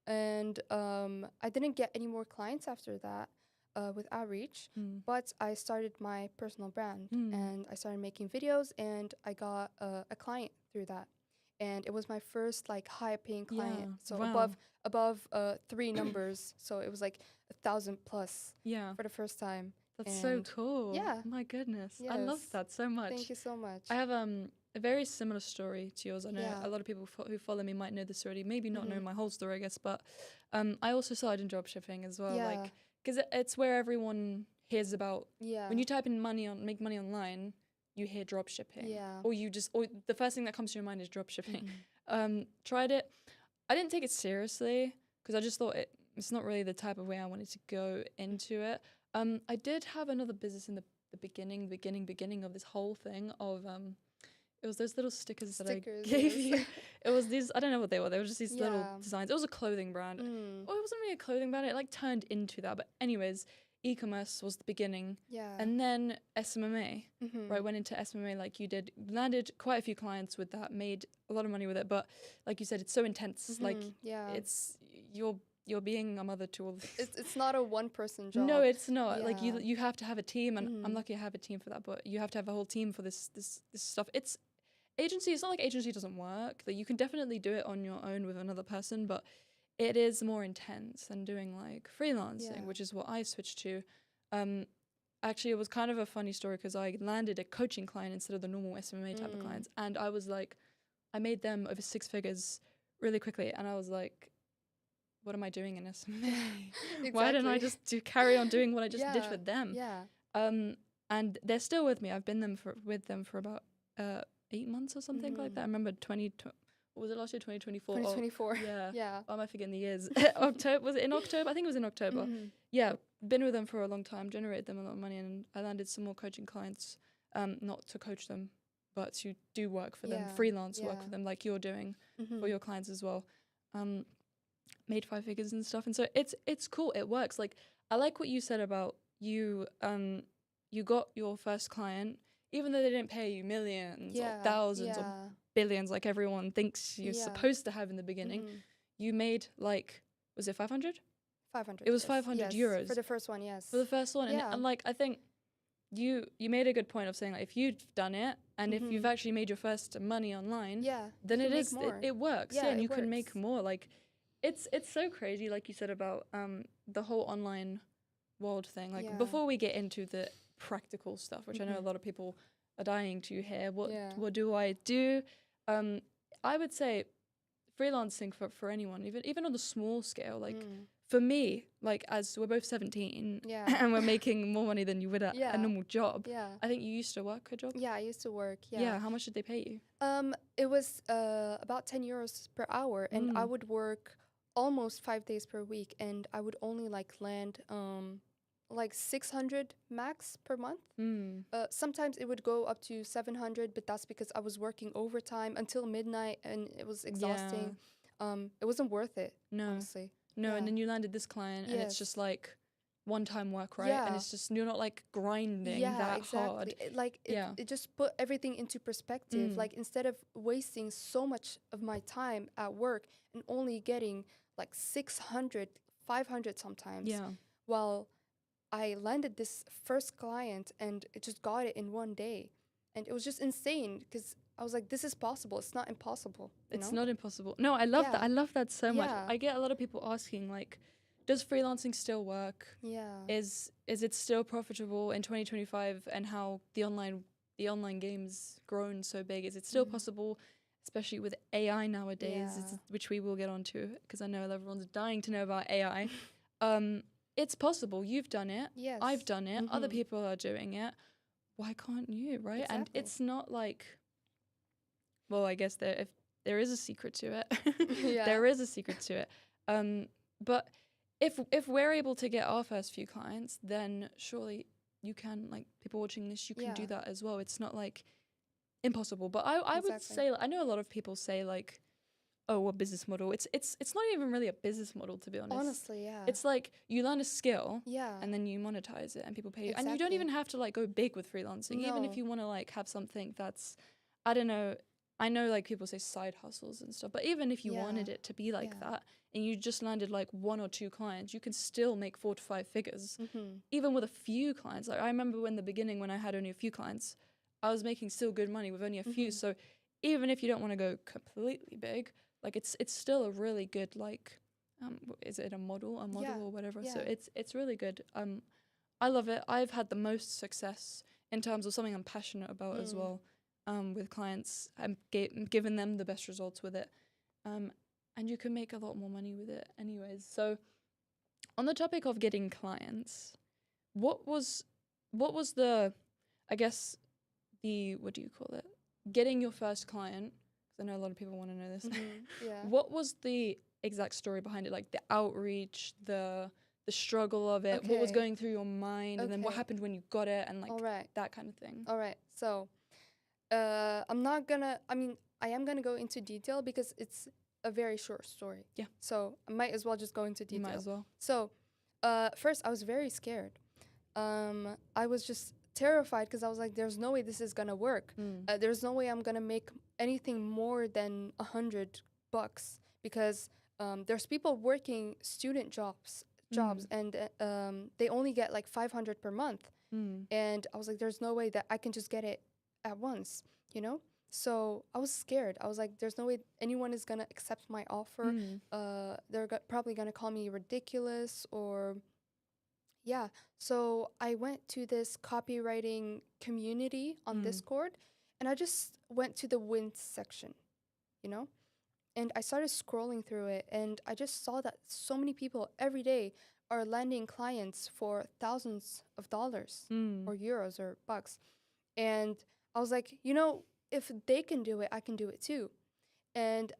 and I didn't get any more clients after that with outreach. Mm. But I started my personal brand, Mm. and I started making videos, and I got a client through that. And it was my first like high paying client, Yeah. so Wow. above three numbers. So it was like 1,000 plus Yeah. for the first time. That's so And cool. yeah, My goodness. I love yes. that so much. Thank you so much. I have a very similar story to yours. I know Yeah. a lot of people who follow me might know this already. Maybe not know Mhm. my whole story, I guess. But I also started in dropshipping as well. Yeah. Like, because it's where everyone hears about. Yeah. When you type in make money online, you hear dropshipping. Yeah. Or the first thing that comes to your mind is dropshipping. Mhm. Tried it. I didn't take it seriously because I just thought it's not really the type of way I wanted to go into it. I did have another business in the beginning of this whole thing of it was those little stickers that I Stickers, gave yes. you. It was these, I don't know what they were. They were just these little Yeah. designs. It was a clothing brand. Mm. Well, it wasn't really a clothing brand. It like turned into that. But anyways, e-commerce was the beginning. Yeah. And then SMMA, Mhm. right? Went into SMMA like you did. Landed quite a few clients with that. Made a lot of money with it. But like you said, it's so intense. Like yeah. it's you're being a mother to all this. It's not a one person job. No, it's not. Like Yeah. you have to have a team, and I'm Mhm. lucky I have a team for that. But you have to have a whole team for this stuff. It's agency. It's not like agency doesn't work. That you can definitely do it on your own with another person, but it is more intense than doing like freelancing, Yeah. which is what I switched to. Actually, it was kind of a funny story because I landed a coaching client instead of the normal SMA type of clients, and I was like, I made them over 6 figures really quickly, and I was like, what am I doing in SMA? Why didn't I just carry on doing what I just did for them? Yeah. And they're still with me. I've been with them for about 8 months or something like that. I remember what was it last year? 2024. 2024. Yeah. Yeah. Why am I forgetting the years? October, was it in October? I think it was in October. Mhm. Yeah, been with them for a long time, generated them a lot of money, and I landed some more coaching clients. Not to coach them, but to do work for them, Yeah. freelance work Yeah. for them, like you're doing Mhm. for your clients as well. Made 5 figures and stuff, and so it's cool. It works. Like I like what you said about you. You got your first client, even though they didn't pay you millions or thousands or billions like everyone thinks you're supposed to have in the beginning. You made like, was it 500? 500. It was 500 euros for the first one. Yes. for the first one, and like I think you made a good point of saying like if you've done it and if you've actually made your first money online, then it works. And you can make more. Like it's so crazy, like you said about the whole online world thing. Like before we get into the practical stuff, which I know a lot of people are dying to hear, what do I do? I would say freelancing for anyone, even on the small scale, like for me, like as we're both 17 and we're making more money than you would at a normal job. I think you used to work a job. I used to work. How much did they pay you? It was about 10 euros per hour, and I would work almost 5 days per week, and I would only like land like 600 max per month. Sometimes it would go up to 700, but that's because I was working overtime until midnight, and it was exhausting. It wasn't worth it, honestly. No, and then you landed this client, and it's just like one-time work, right? And it's just, you're not like grinding that hard. It just put everything into perspective. Like instead of wasting so much of my time at work and only getting like 600, 500 sometimes. Well, I landed this first client and it just got it in one day. And it was just insane because I was like, this is possible. It's not impossible. It's not impossible. No, I love that. I love that so much. I get a lot of people asking, like, does freelancing still work? Is it still profitable in 2025? And how the online game's grown so big? Is it still possible, especially with AI nowadays, which we will get onto because I know everyone's dying to know about AI. It's possible. You've done it. Yes. I've done it. Other people are doing it. Why can't you, right? Exactly. And it's not like, well, I guess if there is a secret to it. There is a secret to it. But if we're able to get our first few clients, then surely you can, like people watching this, you can do that as well. It's not like impossible. But I would say, I know a lot of people say like, oh, what business model? It's not even really a business model, to be honest. Honestly, It's like you learn a skill and then you monetize it and people pay you. And you don't even have to like go big with freelancing. Even if you want to like have something that's, I don't know, I know like people say side hustles and stuff, but even if you wanted it to be like that and you just landed like 1 or 2 clients, you can still make 4 to 5 figures, even with a few clients. Like I remember in the beginning when I had only a few clients, I was making still good money with only a few. So even if you don't want to go completely big, like it's still a really good like, is it a model or whatever? So it's really good. I love it. I've had the most success in terms of something I'm passionate about as well. With clients, I'm giving them the best results with it, and you can make a lot more money with it anyways. So on the topic of getting clients, what was the, I guess, the, what do you call it, getting your first client, because I know a lot of people want to know this. What was the exact story behind it, like the outreach, the struggle of it, what was going through your mind, and then what happened when you got it, and like that kind of thing? All right, so I'm not gonna, I am gonna go into detail because it's a very short story. Yeah. So I might as well just go into detail. You might as well. So first, I was very scared. I was just terrified because I was like, there's no way this is gonna work. There's no way I'm gonna make anything more than $100 because there's people working student jobs and they only get like $500 per month. And I was like, there's no way that I can just get it at once, you know? So I was scared. I was like, there's no way anyone is going to accept my offer. They're probably going to call me ridiculous or, yeah. So I went to this copywriting community on Discord, and I just went to the wins section, you know? And I started scrolling through it, and I just saw that so many people every day are landing clients for thousands of dollars or euros or bucks. And I was like, you know, if they can do it, I can do it too. And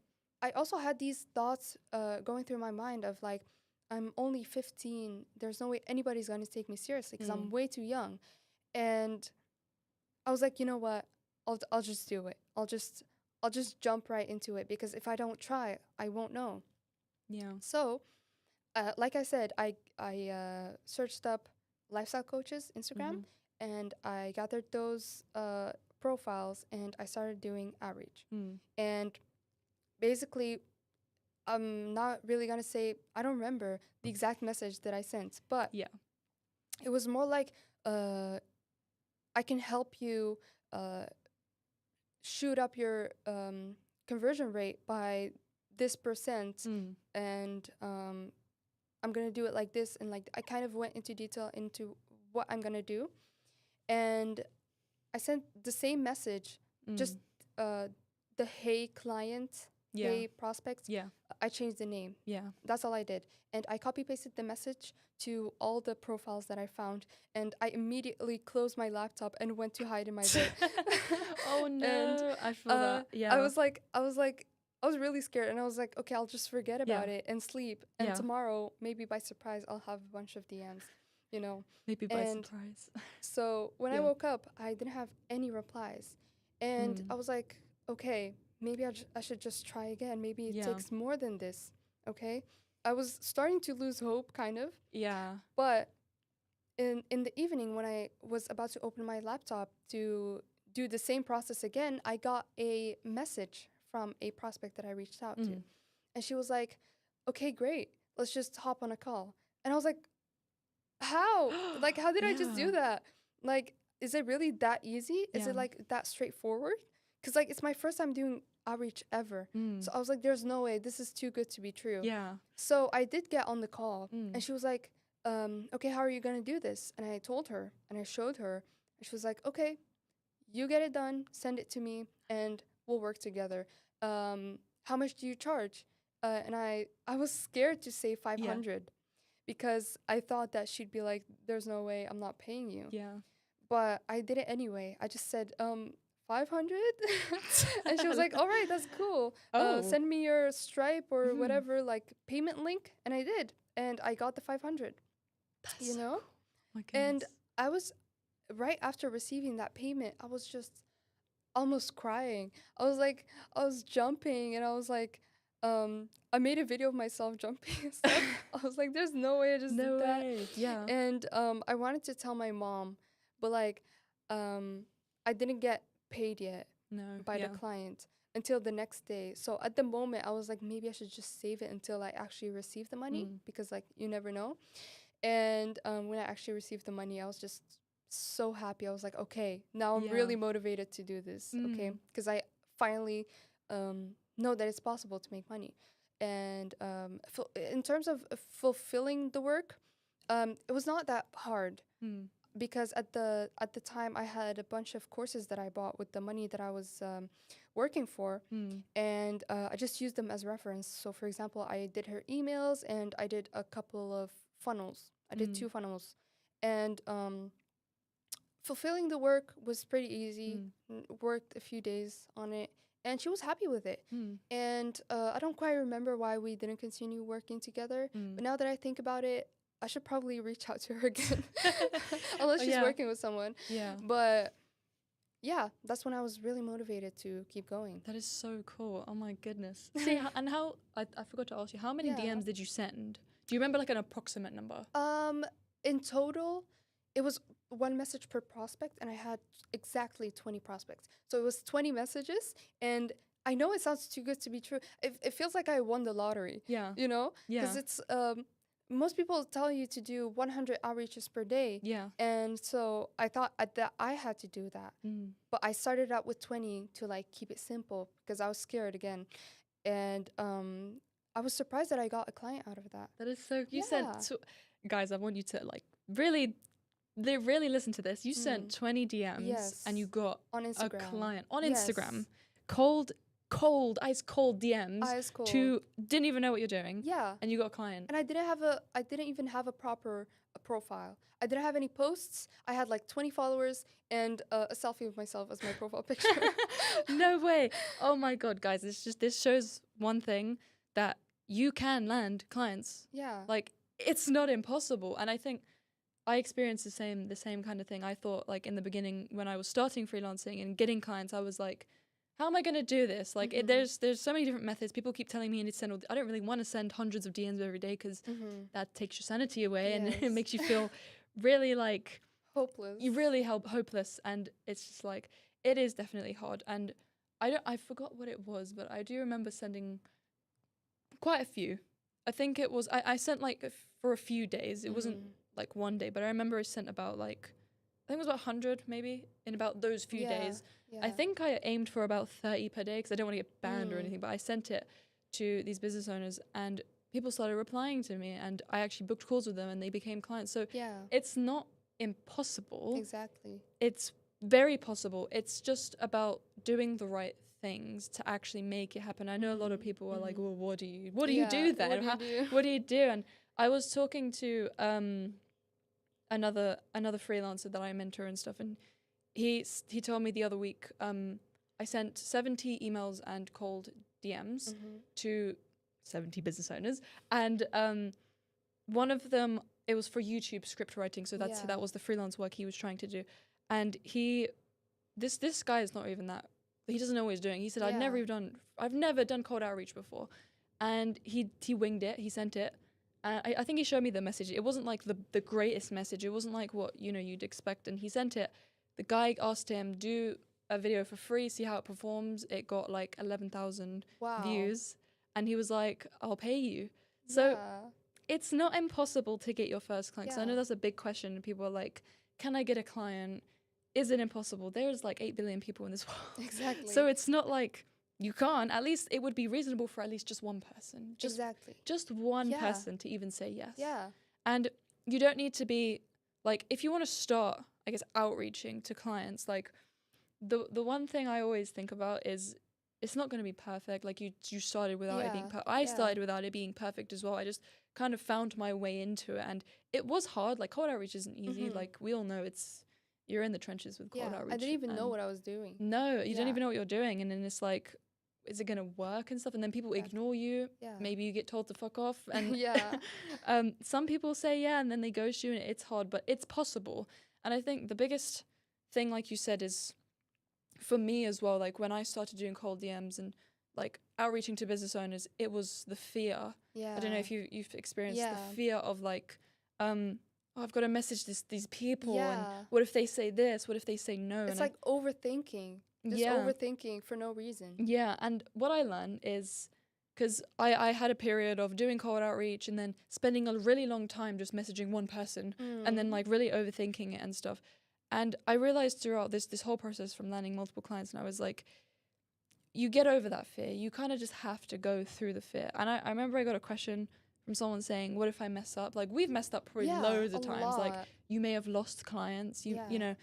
I also had these thoughts going through my mind of like, I'm only 15. There's no way anybody's going to take me seriously because I'm way too young. And I was like, you know what? I'll just do it. I'll just jump right into it because if I don't try, I won't know. Yeah. So, like I said, I searched up lifestyle coaches Instagram. And I gathered those profiles and I started doing outreach. And basically, I'm not really going to say, I don't remember the exact message that I sent, but it was more like, I can help you shoot up your conversion rate by this percent. And I'm going to do it like this. And like, I kind of went into detail into what I'm going to do. And I sent the same message, just the hey client, hey prospect. I changed the name. That's all I did. And I copy-pasted the message to all the profiles that I found. And I immediately closed my laptop and went to hide in my bed. Oh, no. And, I feel that. Yeah. I was really scared. And I was like, okay, I'll just forget about it and sleep. And tomorrow, maybe by surprise, I'll have a bunch of DMs. You know, maybe by surprise. So when I woke up, I didn't have any replies, and I was like, okay, maybe I should just try again. Maybe it takes more than this. Okay, I was starting to lose hope, kind of. Yeah. But in the evening, when I was about to open my laptop to do the same process again, I got a message from a prospect that I reached out to, and she was like, okay, great, let's just hop on a call. And I was like, how? Like, how did I just do that? Like, is it really that easy? Is it like that straightforward? Because like, it's my first time doing outreach ever. So I was like, there's no way, this is too good to be true. Yeah. So I did get on the call and she was like, okay, how are you going to do this? And I told her and I showed her and she was like, okay, you get it done, send it to me and we'll work together. How much do you charge? And I was scared to say 500. Because I thought that she'd be like, there's no way, I'm not paying you. Yeah. But I did it anyway. I just said, 500? And she was like, all right, that's cool. Send me your Stripe or whatever, like, payment link. And I did. And I got the 500. That's you know? My goodness. And I was, right after receiving that payment, I was just almost crying. I was jumping and I was like, I made a video of myself jumping and stuff. I was like, there's no way I just did that. Yeah. And I wanted to tell my mom, but like I didn't get paid yet by the client. until the next day. So at the moment, I was like, maybe I should just save it until I actually receive the money, because like you never know. And when I actually received the money, I was just so happy. I was like, okay, now I'm really motivated to do this. Okay, because I finally know that it's possible to make money. And in terms of fulfilling the work, it was not that hard. Because at the time I had a bunch of courses that I bought with the money that I was working for, and I just used them as reference. So for example, I did her emails and I did a couple of funnels. I did 2 funnels, and fulfilling the work was pretty easy. Worked a few days on it, and she was happy with it. And I don't quite remember why we didn't continue working together, but now that I think about it, I should probably reach out to her again. Unless she's working with someone. Yeah. But yeah, that's when I was really motivated to keep going. That is so cool. Oh my goodness. See, and how, I forgot to ask you, how many DMs did you send? Do you remember like an approximate number? In total, it was 1 message per prospect, and I had exactly 20 prospects. So it was 20 messages, and I know it sounds too good to be true. It feels like I won the lottery. Yeah. You know? Yeah. Because it's most people tell you to do 100 outreaches per day. Yeah. And so I thought that I had to do that. But I started out with 20 to like keep it simple because I was scared again. And I was surprised that I got a client out of that. That is so, you sent, guys, I want you to like really listen to this. You sent 20 DMs and you got on Instagram. A client on Instagram. Ice cold DMs to didn't even know what you're doing. Yeah. And you got a client. And I didn't even have a proper profile. I didn't have any posts. I had like 20 followers and a selfie of myself as my profile picture. No way. Oh my God, guys, this shows one thing, that you can land clients. Yeah. Like it's not impossible. And I think I experienced the same kind of thing. I thought like in the beginning when I was starting freelancing and getting clients, I was like, how am I going to do this? Like, there's so many different methods. People keep telling me I need to send I don't really want to send hundreds of DMs every day because that takes your sanity away and it makes you feel really like hopeless. You really hopeless, and it's just like it is definitely hard. And I forgot what it was, but I do remember sending quite a few. I think it was I sent like for a few days. It wasn't like one day, but I remember I sent about like I think it was about 100 maybe in about those few days. Yeah. I think I aimed for about 30 per day because I don't want to get banned or anything, but I sent it to these business owners and people started replying to me and I actually booked calls with them and they became clients. So it's not impossible. Exactly. It's very possible. It's just about doing the right things to actually make it happen. I know a lot of people are like, well, what do you do then? What do you do? And I was talking to another freelancer that I mentor and stuff, and he told me the other week I sent 70 emails and cold DMs to 70 business owners, and one of them, it was for YouTube script writing, so that was the freelance work he was trying to do, and this guy is not even that, he doesn't know what he's doing. He said I've never done cold outreach before, and he winged it. He sent it. I think he showed me the message. It wasn't like the greatest message. It wasn't like what you'd expect. And he sent it. The guy asked him, do a video for free, see how it performs. It got like 11,000 views. And he was like, I'll pay you. So it's not impossible to get your first client. So I know that's a big question. And people are like, can I get a client? Is it impossible? There's like 8 billion people in this world. Exactly. So it's not like you can't. At least it would be reasonable for at least just one person. Just one person to even say yes. Yeah. And you don't need to be like, if you want to start, I guess, outreaching to clients, like the one thing I always think about is it's not going to be perfect. Like you started without it being perfect. I started without it being perfect as well. I just kind of found my way into it. And it was hard. Like cold outreach isn't easy. Like we all know you're in the trenches with cold outreach. I didn't even know what I was doing. No, you don't even know what you're doing. And then it's like, is it going to work and stuff? And then people ignore you. Yeah. Maybe you get told to fuck off. And some people say and then they ghost you, and it's hard, but it's possible. And I think the biggest thing, like you said, is for me as well, like when I started doing cold DMs and like outreaching to business owners, it was the fear. Yeah. I don't know if you've experienced the fear of like, I've got to message these people, and what if they say this? What if they say no? It's like overthinking. Just overthinking for no reason. Yeah, and what I learned is, because I had a period of doing cold outreach and then spending a really long time just messaging one person and then like really overthinking it and stuff. And I realized throughout this whole process from landing multiple clients, and I was like, you get over that fear. You kind of just have to go through the fear. And I remember I got a question from someone saying, what if I mess up? Like, we've messed up probably loads of times. Lot. Like, you may have lost clients. You know,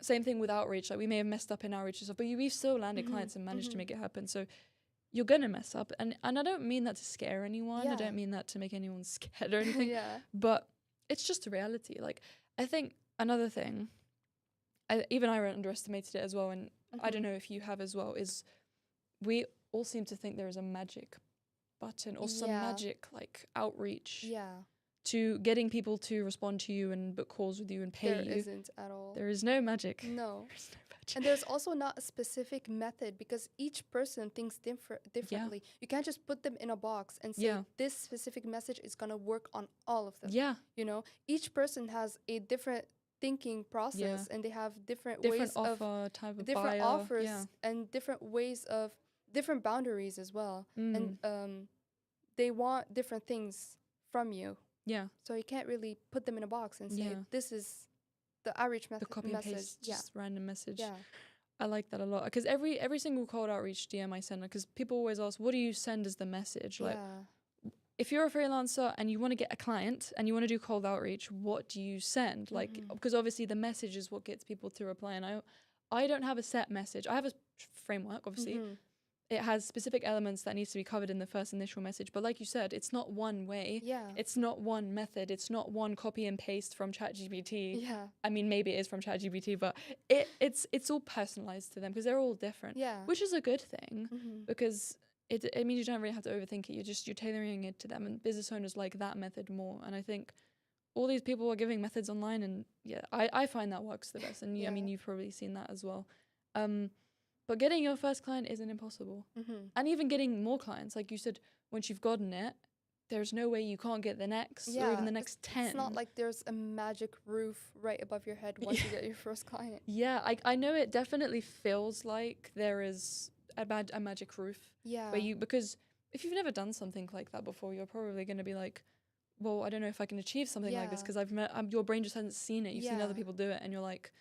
same thing with outreach. Like, we may have messed up in outreach and stuff, but we've still landed clients and managed to make it happen. So you're going to mess up. And I don't mean that to scare anyone. I don't mean that to make anyone scared or anything. But it's just a reality. Like, I think another thing, I underestimated it as well, and I don't know if you have as well, is we all seem to think there is a magic button or some magic like outreach to getting people to respond to you and book calls with you and pay you. There isn't at all. There is no magic. No. There's no magic. And there's also not a specific method because each person thinks differently. You can't just put them in a box and say this specific message is going to work on all of them. Yeah. You know, each person has a different thinking process and they have different ways offer, type of different buyer. offers and different ways of different boundaries as well. And they want different things from you. Yeah. So you can't really put them in a box and say this is the outreach method. The copy and paste, just random message. Yeah. I like that a lot because every single cold outreach DM I send, because people always ask, what do you send as the message? Like, if you're a freelancer and you want to get a client and you want to do cold outreach, what do you send? Like, because obviously the message is what gets people to reply. And I don't have a set message. I have a framework, obviously. It has specific elements that needs to be covered in the first initial message. But like you said, it's not one way. Yeah. It's not one method. It's not one copy and paste from ChatGPT. Yeah. I mean, maybe it is from ChatGPT, but it's all personalized to them because they're all different. Yeah. Which is a good thing because it means you don't really have to overthink it. You're tailoring it to them, and business owners like that method more. And I think all these people are giving methods online, and I find that works the best. And I mean, you've probably seen that as well. But getting your first client isn't impossible. And even getting more clients, like you said, once you've gotten it, there's no way you can't get the next or even the next 10. It's not like there's a magic roof right above your head once you get your first client. Yeah, I know it definitely feels like there is a magic roof. Yeah. Because if you've never done something like that before, you're probably going to be like, well, I don't know if I can achieve something like this because your brain just hasn't seen it. You've seen other people do it and you're like,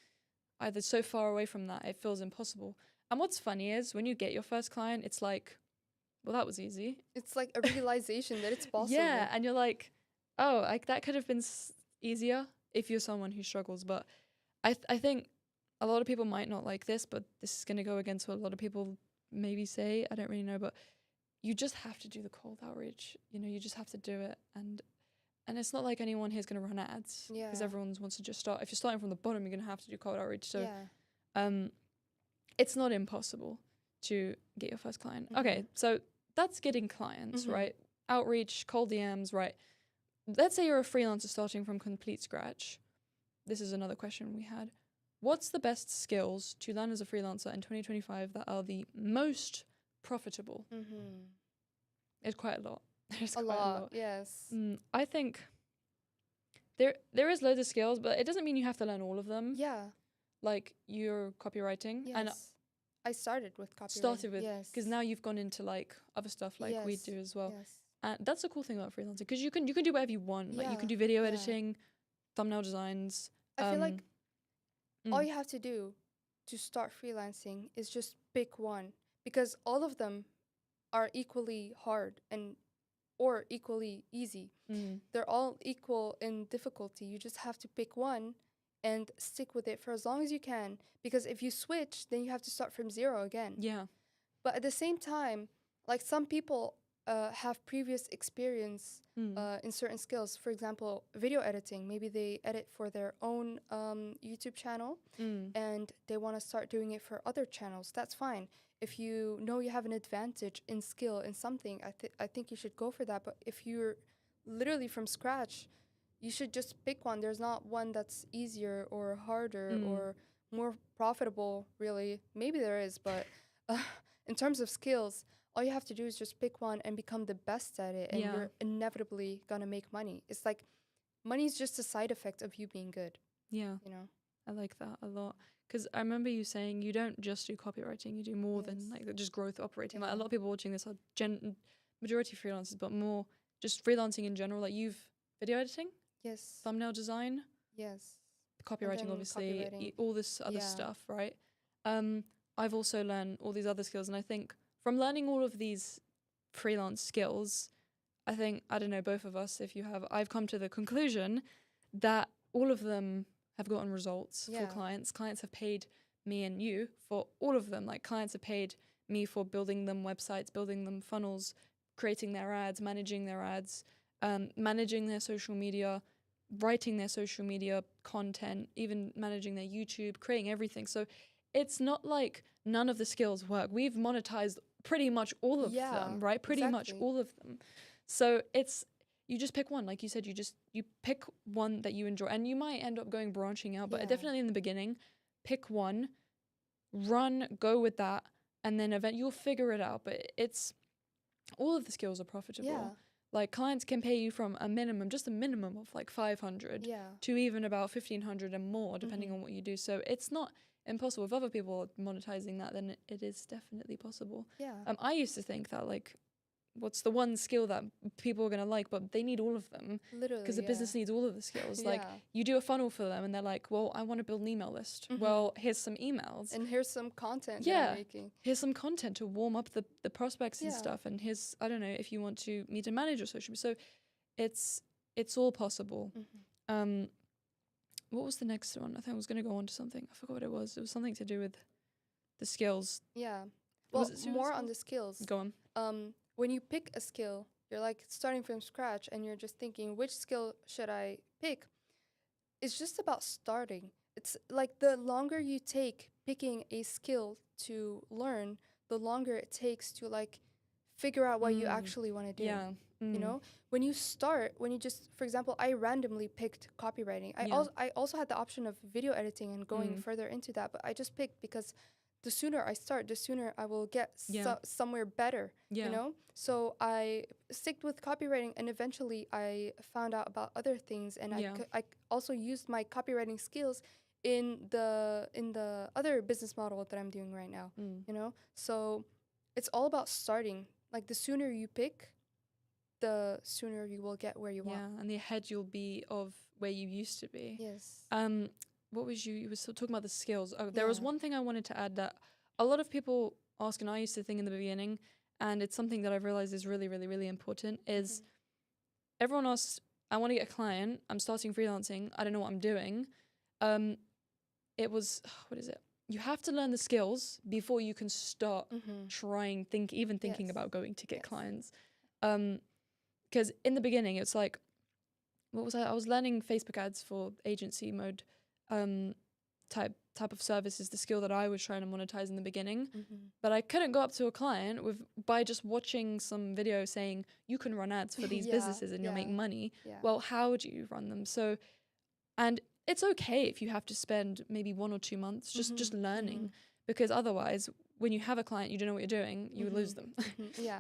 either so far away from that, it feels impossible. And what's funny is when you get your first client, it's like, well, that was easy. It's like a realization that it's possible. Yeah, and you're like, oh, like that could have been easier if you're someone who struggles. But I think a lot of people might not like this, but this is going to go against what a lot of people maybe say. I don't really know, but you just have to do the cold outreach. You know, you just have to do it. And it's not like anyone here is going to run ads because everyone wants to just start. If you're starting from the bottom, you're going to have to do cold outreach. So it's not impossible to get your first client. Okay, so that's getting clients, right? Outreach, cold DMs, right? Let's say you're a freelancer starting from complete scratch. This is another question we had. What's the best skills to learn as a freelancer in 2025 that are the most profitable? It's quite a lot. There's a lot, yes. I think there is loads of skills, but it doesn't mean you have to learn all of them. Yeah. Like your copywriting. Yes. And I started with copywriting. Because now you've gone into like other stuff like we do as well. Yes. And that's the cool thing about freelancing because you can do whatever you want. Like you can do video editing, thumbnail designs. I feel like all you have to do to start freelancing is just pick one because all of them are equally hard or equally easy. They're all equal in difficulty. You just have to pick one and stick with it for as long as you can, because if you switch, then you have to start from zero again. Yeah. But at the same time, like some people have previous experience in certain skills. For example, video editing. Maybe they edit for their own YouTube channel and they want to start doing it for other channels. That's fine. If you know you have an advantage in skill in something, I think you should go for that. But if you're literally from scratch, you should just pick one. There's not one that's easier or harder or more profitable, really. Maybe there is, but in terms of skills, all you have to do is just pick one and become the best at it, and you're inevitably going to make money. It's like money is just a side effect of you being good. Yeah. You know? I like that a lot. Because I remember you saying you don't just do copywriting, you do more than like just growth operating. Like a lot of people watching this are majority freelancers, but more just freelancing in general. Like you've video editing, thumbnail design, copywriting, obviously, all this other stuff, right? I've also learned all these other skills, and I think from learning all of these freelance skills, I think, I don't know, both of us, if you have, I've come to the conclusion that all of them have gotten results for clients. Clients have paid me and you for all of them. Like clients have paid me for building them websites, building them funnels, creating their ads, managing their ads, managing their social media, writing their social media content, even managing their YouTube, creating everything. So it's not like none of the skills work. We've monetized pretty much all of them, right? Pretty much all of them. So it's, you just pick one. Like you said, you pick one that you enjoy, and you might end up branching out, but definitely in the beginning, pick one, go with that, and then eventually you'll figure it out. But it's, all of the skills are profitable. Like clients can pay you from just a minimum of like 500 to even about 1,500 and more, depending on what you do. So it's not impossible. If other people are monetizing that, then it is definitely possible. I used to think that like, what's the one skill that people are going to like, but they need all of them. Literally, because the business needs all of the skills. Like you do a funnel for them and they're like, well, I want to build an email list. Well, here's some emails. And here's some content that I'm making. Here's some content to warm up the prospects and stuff. And here's, I don't know, if you want to meet and manage your social media. So it's all possible. What was the next one? I think I was going to go on to something. I forgot what it was. It was something to do with the skills. Yeah. Well, more on the skills. Go on. When you pick a skill, you're like starting from scratch and you're just thinking, which skill should I pick? It's just about starting. It's like the longer you take picking a skill to learn, the longer it takes to like figure out what you actually want to do. Yeah. You know, when you start, when you just, for example, I randomly picked copywriting. I also had the option of video editing and going further into that, but I just picked because the sooner I start, the sooner I will get somewhere better, you know? So I sticked with copywriting, and eventually I found out about other things, and I also used my copywriting skills in the other business model that I'm doing right now, you know? So it's all about starting. Like the sooner you pick, the sooner you will get where you want. Yeah, and the ahead you'll be of where you used to be. Yes. What was you were still talking about the skills. Oh, there was one thing I wanted to add that a lot of people ask, and I used to think in the beginning, and it's something that I've realized is really, really, really important, is everyone asks, I want to get a client, I'm starting freelancing, I don't know what I'm doing. It was, what is it? You have to learn the skills before you can start thinking about going to get clients. Because in the beginning, it's like, what was I was learning Facebook ads for agency mode type of service is the skill that I was trying to monetize in the beginning. But I couldn't go up to a client by just watching some video saying you can run ads for these businesses and you'll make money. Well, how do you run them? So, and it's okay if you have to spend maybe 1 or 2 months just learning, because otherwise when you have a client, you don't know what you're doing, you lose them.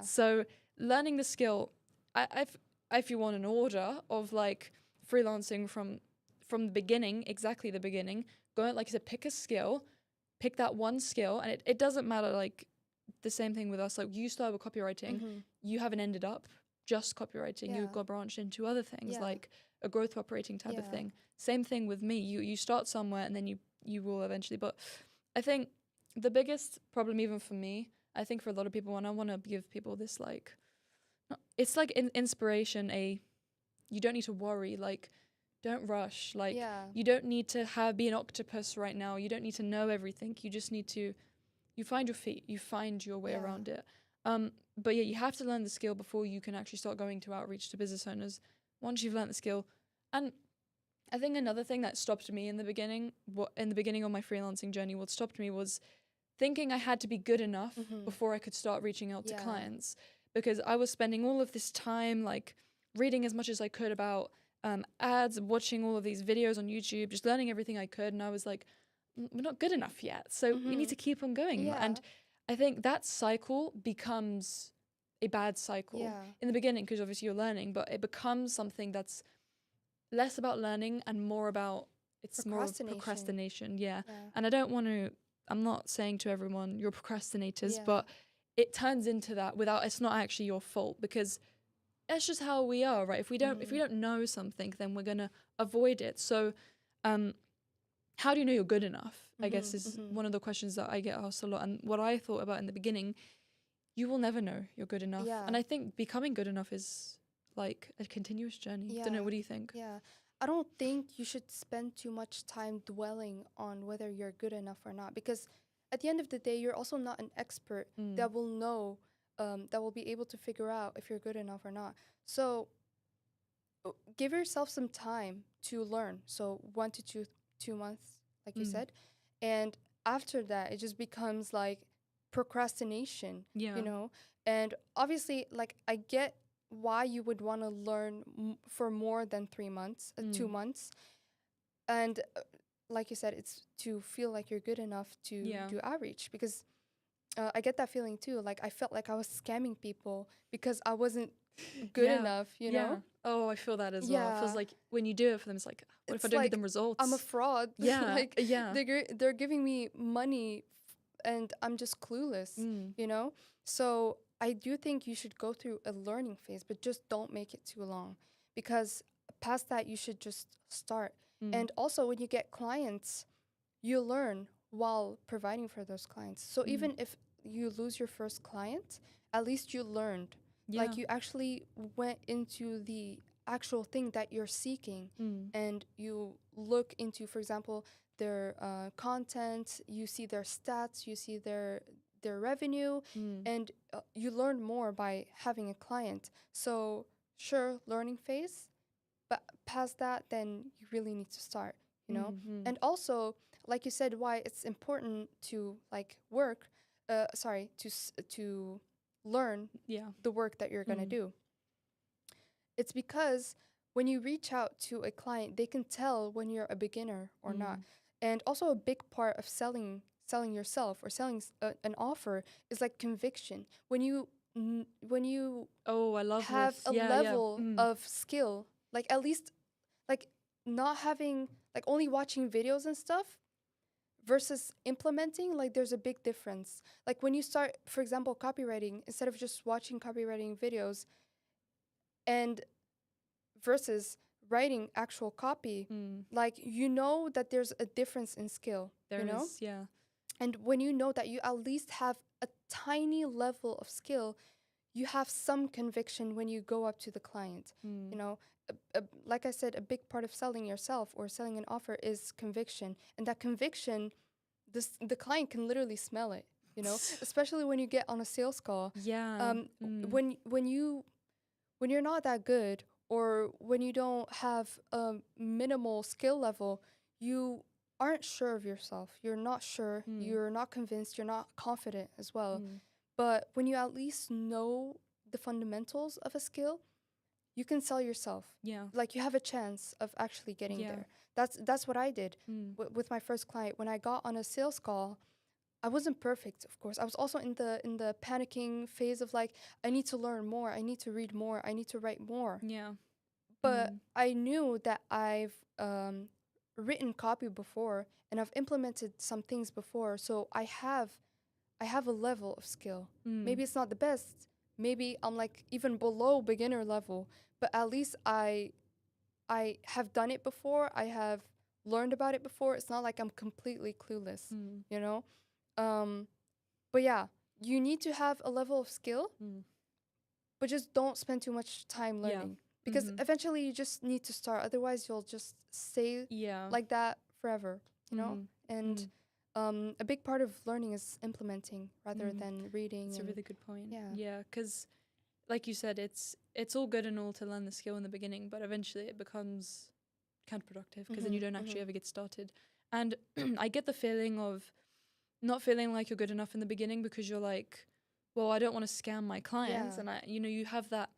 So learning the skill, if you want an order of like freelancing from the beginning, exactly the beginning, go, like I said, pick a skill, pick that one skill, and it doesn't matter, like the same thing with us, like you start with copywriting, you haven't ended up just copywriting, you've got branched into other things like a growth operating type of thing. Same thing with me, you start somewhere and then you will eventually, but I think the biggest problem even for me, I think for a lot of people, and I want to give people this like, it's like inspiration, you don't need to worry, like don't rush, like you don't need to be an octopus right now, you don't need to know everything, you just need to, you find your feet, you find your way around it. But yeah, you have to learn the skill before you can actually start going to outreach to business owners. Once you've learned the skill, and I think another thing that stopped me in the beginning of my freelancing journey, what stopped me was thinking I had to be good enough before I could start reaching out to clients, because I was spending all of this time like reading as much as I could about ads, watching all of these videos on YouTube, just learning everything I could, and I was like, we're not good enough yet, so we need to keep on going. And I think that cycle becomes a bad cycle in the beginning, because obviously you're learning, but it becomes something that's less about learning and more about it's more of procrastination. Yeah. And I don't want to, I'm not saying to everyone you're procrastinators, but it turns into that without, it's not actually your fault, because that's just how we are, right? If we don't know something, then we're going to avoid it. So how do you know you're good enough? I guess is one of the questions that I get asked a lot. And what I thought about in the beginning, you will never know you're good enough. And I think becoming good enough is like a continuous journey. Don't know, what do you think? Yeah. I don't think you should spend too much time dwelling on whether you're good enough or not, because at the end of the day, you're also not an expert that will know, that will be able to figure out if you're good enough or not. So give yourself some time to learn. So 1 to 2 months, like you said. And after that, it just becomes like procrastination, you know? And obviously, like, I get why you would want to learn for more than 3 months, 2 months. And like you said, it's to feel like you're good enough to do outreach, because I get that feeling too. Like, I felt like I was scamming people because I wasn't good enough, you know? Oh, I feel that as well. It feels like when you do it for them, it's like, what if I don't get them results? I'm a fraud. Like, they're giving me money and I'm just clueless, you know? So I do think you should go through a learning phase, but just don't make it too long, because past that, you should just start. And also, when you get clients, you learn while providing for those clients. So even if you lose your first client, at least you learned. Like, you actually went into the actual thing that you're seeking, and you look into, for example, their content, you see their stats, you see their revenue, and you learn more by having a client. So sure, learning phase, but past that, then you really need to start, you know? And also, like you said, why it's important to like work, to learn the work that you're gonna do. It's because when you reach out to a client, they can tell when you're a beginner or not. And also, a big part of selling yourself or selling an offer is like conviction. When you I love have this. a level of skill, like, at least, like, not having, like, only watching videos and stuff versus implementing, like, there's a big difference. Like, when you start, for example, copywriting, instead of just watching copywriting videos, and versus writing actual copy, like, you know that there's a difference in skill. There you know? is, yeah. And when you know that you at least have a tiny level of skill, you have some conviction when you go up to the client. You know, like I said, a big part of selling yourself or selling an offer is conviction. And that conviction, the client can literally smell it, you know, especially when you get on a sales call. When you're not that good, or when you don't have a minimal skill level, you aren't sure of yourself. You're not sure. You're not convinced. You're not confident as well. But when you at least know the fundamentals of a skill, you can sell yourself. Like, you have a chance of actually getting there. That's what I did with my first client. When I got on a sales call, I wasn't perfect, of course. I was also in the panicking phase of like, I need to learn more. I need to read more. I need to write more. But I knew that I've written copy before, and I've implemented some things before. So I have a level of skill. Maybe it's not the best. Maybe I'm like even below beginner level, but at least I have done it before. I have learned about it before. It's not like I'm completely clueless, you know? But yeah, you need to have a level of skill, but just don't spend too much time learning, because eventually you just need to start. Otherwise, you'll just stay like that forever, you know? And a big part of learning is implementing rather than reading. That's a really good point. Yeah, because like you said, it's all good and all to learn the skill in the beginning, but eventually it becomes counterproductive, because then you don't actually ever get started. And I get the feeling of not feeling like you're good enough in the beginning, because you're like, well, I don't want to scam my clients. And you have that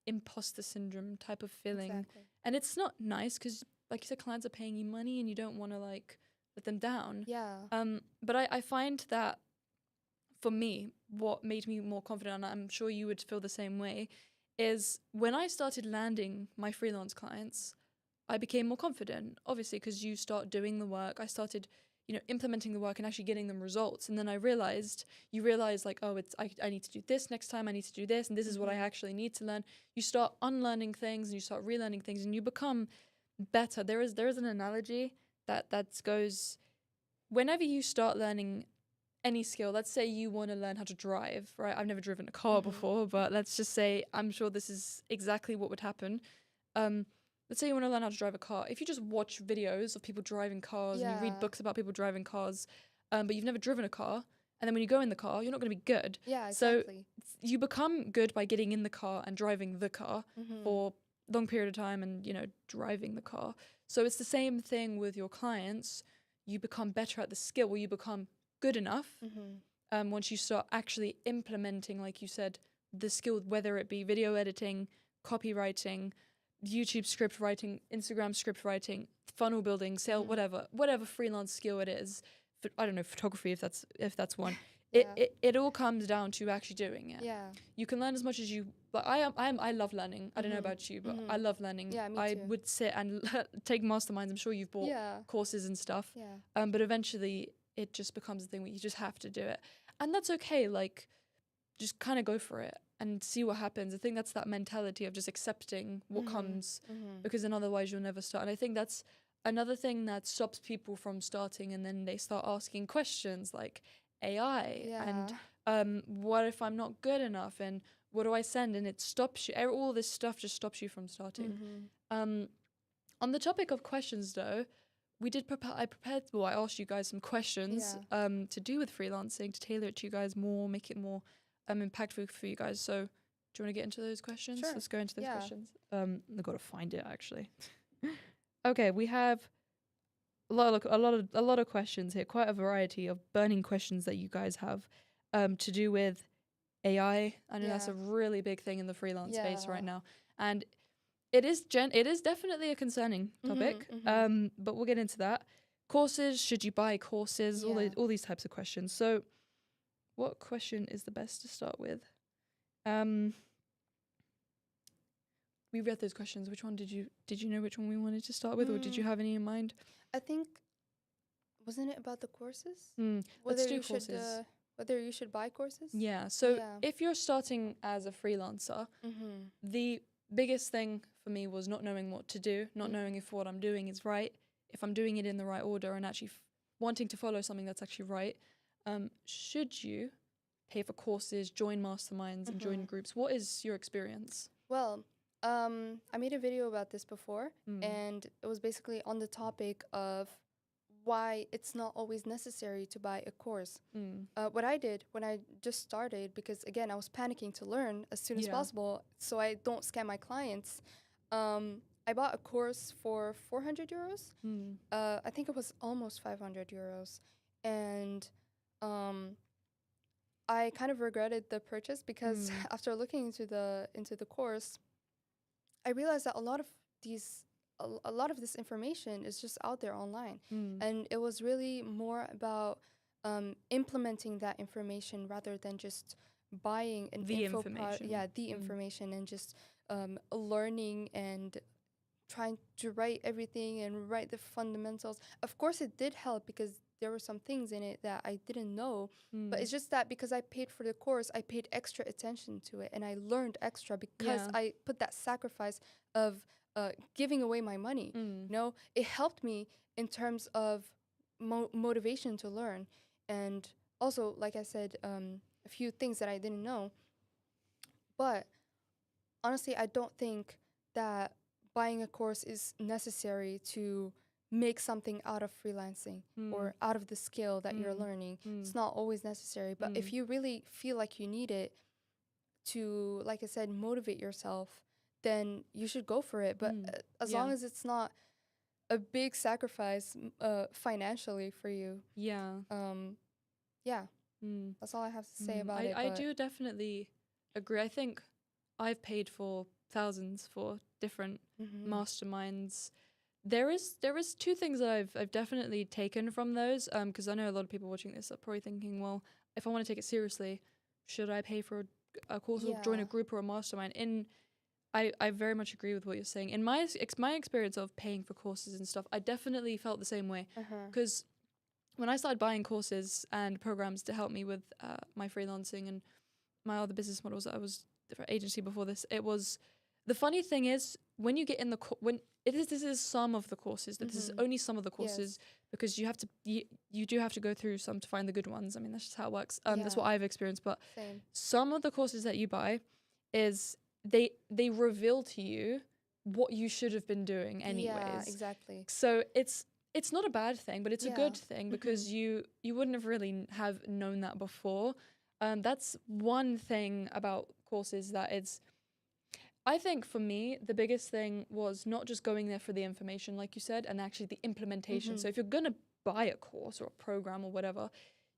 imposter syndrome type of feeling. And it's not nice, because like you said, clients are paying you money and you don't want to like let them down. But I find that for me, what made me more confident, and I'm sure you would feel the same way, is when I started landing my freelance clients, I became more confident, obviously, because you start doing the work. I started, implementing the work and actually getting them results. And then you realize like, oh, I need to do this next time. I need to do this. And this is what I actually need to learn. You start unlearning things and you start relearning things and you become better. There is an analogy that goes, whenever you start learning any skill, let's say you want to learn how to drive, right? I've never driven a car before, but let's just say I'm sure this is exactly what would happen. Let's say you want to learn how to drive a car. If you just watch videos of people driving cars and you read books about people driving cars, but you've never driven a car, and then when you go in the car, you're not going to be good. Yeah, exactly. So you become good by getting in the car and driving the car for a long period of time and, driving the car. So it's the same thing with your clients. You become better at the skill, or you become good enough once you start actually implementing, like you said, the skill, whether it be video editing, copywriting, YouTube script writing, Instagram script writing, funnel building, sale, whatever freelance skill it is. I don't know, photography, if that's one. It all comes down to actually doing it. Yeah. You can learn as much as you. But I love learning. I don't know about you, but I love learning. Yeah, me I too. would sit and take masterminds. I'm sure you've bought courses and stuff. Yeah. But eventually, it just becomes a thing where you just have to do it, and that's okay. Like, just kind of go for it and see what happens. I think that's that mentality of just accepting what comes, because then otherwise you'll never start. And I think that's another thing that stops people from starting, and then they start asking questions like AI and what if I'm not good enough, and what do I send? And it stops you. All this stuff just stops you from starting. On the topic of questions, though, I asked you guys some questions to do with freelancing, to tailor it to you guys more, make it more impactful for you guys. So do you want to get into those questions? Sure. Let's go into those questions. I've got to find it actually. Okay, we have a lot of questions here, quite a variety of burning questions that you guys have to do with AI. I know that's a really big thing in the freelance space right now, and it is definitely a concerning topic. But we'll get into that. Courses, should you buy courses? All these types of questions. So what question is the best to start with? We read those questions. Which one did you know which one we wanted to start with, or did you have any in mind? I think, wasn't it about the courses? Let's do courses. Whether you should buy courses? Yeah. So if you're starting as a freelancer, the biggest thing for me was not knowing what to do, not knowing if what I'm doing is right, if I'm doing it in the right order, and actually wanting to follow something that's actually right. Should you pay for courses, join masterminds, and join groups? What is your experience? Well, I made a video about this before, and it was basically on the topic of why it's not always necessary to buy a course. What I did when I just started, because again, I was panicking to learn as soon as possible so I don't scam my clients, I bought a course for 400 euros. I think it was almost 500 euros. And I kind of regretted the purchase because after looking into the course, I realized that a lot of this information is just out there online, and it was really more about implementing that information rather than just buying an information and just learning and trying to write everything and write the fundamentals. Of course, it did help because there were some things in it that I didn't know, but it's just that because I paid for the course, I paid extra attention to it, and I learned extra because I put that sacrifice of giving away my money. It helped me in terms of motivation to learn, and also, like I said, a few things that I didn't know. But honestly, I don't think that buying a course is necessary to make something out of freelancing or out of the skill that you're learning. It's not always necessary, but if you really feel like you need it to, like I said, motivate yourself, then you should go for it. But as long as it's not a big sacrifice financially for you. That's all I have to say about it. I do definitely agree. I think I've paid for thousands for different masterminds. There is two things that I've definitely taken from those, because I know a lot of people watching this are probably thinking, well, if I want to take it seriously, should I pay for a course or join a group or a mastermind? I very much agree with what you're saying. In my experience of paying for courses and stuff, I definitely felt the same way. Because when I started buying courses and programs to help me with my freelancing and my other business models that I was for agency before this, it was, the funny thing is when you get in the this is some of the courses, that this is only some of the courses, because you have to you do have to go through some to find the good ones. I mean, that's just how it works. That's what I've experienced. But some of the courses that you buy is they reveal to you what you should have been doing anyways. Yeah, exactly. So it's not a bad thing, but it's a good thing, because you wouldn't have really have known that before. That's one thing about courses that it's, I think for me, the biggest thing was not just going there for the information, like you said, and actually the implementation. So if you're going to buy a course or a program or whatever,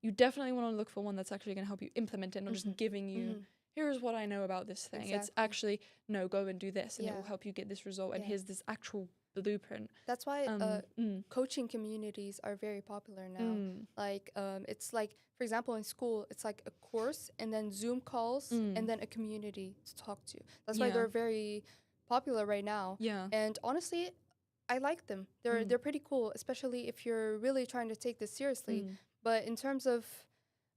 you definitely want to look for one that's actually going to help you implement it, not just giving you, here's what I know about this thing. Exactly. It's actually, no, go and do this, and it will help you get this result, and here's this actual blueprint. That's why coaching communities are very popular now. Like it's like, for example, in school, it's like a course and then Zoom calls and then a community to talk to. That's why they're very popular right now. Yeah. And honestly, I like them. They're pretty cool, especially if you're really trying to take this seriously. But in terms of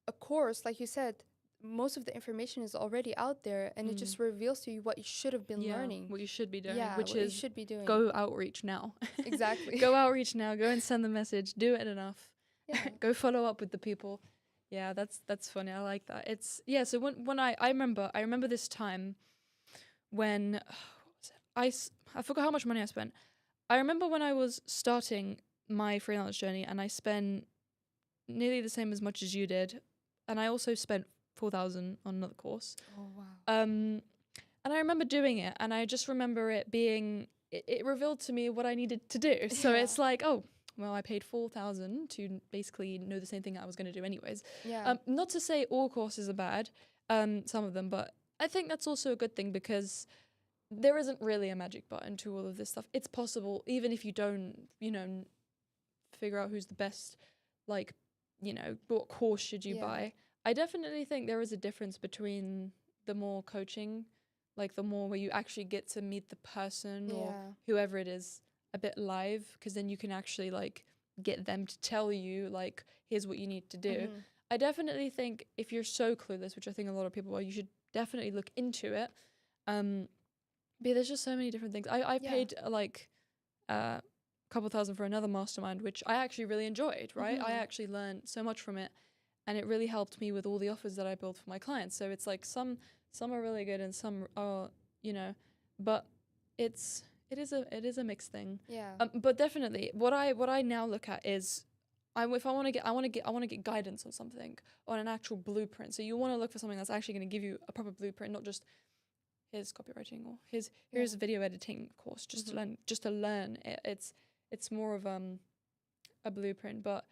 a course, like you said, most of the information is already out there, and it just reveals to you what you should have been learning, what you should be doing, which is you should be doing. Go outreach now. Exactly. Go outreach now. Go and send the message. Do it enough. Go follow up with the people. Yeah, that's funny. I like that. It's So when I remember this time when what was it? I forgot how much money I spent. I remember when I was starting my freelance journey, and I spent nearly the same as much as you did, and I also spent 4,000 on another course. Oh, wow. And I remember doing it, and I just remember it being, it revealed to me what I needed to do. So it's like, oh, well, I paid 4,000 to basically know the same thing I was going to do anyways. Yeah. Not to say all courses are bad, some of them, but I think that's also a good thing, because there isn't really a magic button to all of this stuff. It's possible, even if you don't, figure out who's the best, like, what course should you buy. I definitely think there is a difference between the more coaching, like the more where you actually get to meet the person or whoever it is a bit live, because then you can actually like get them to tell you like, here's what you need to do. I definitely think if you're so clueless, which I think a lot of people are, you should definitely look into it. But there's just so many different things. I paid like a couple thousand for another mastermind, which I actually really enjoyed, right? I actually learned so much from it. And it really helped me with all the offers that I built for my clients. So it's like some are really good and some are, but it is a mixed thing. Yeah. But definitely what I now look at is if I want to get guidance on something, on an actual blueprint. So you want to look for something that's actually going to give you a proper blueprint, not just here's copywriting or here's a video editing course just to learn. It's more of a blueprint, but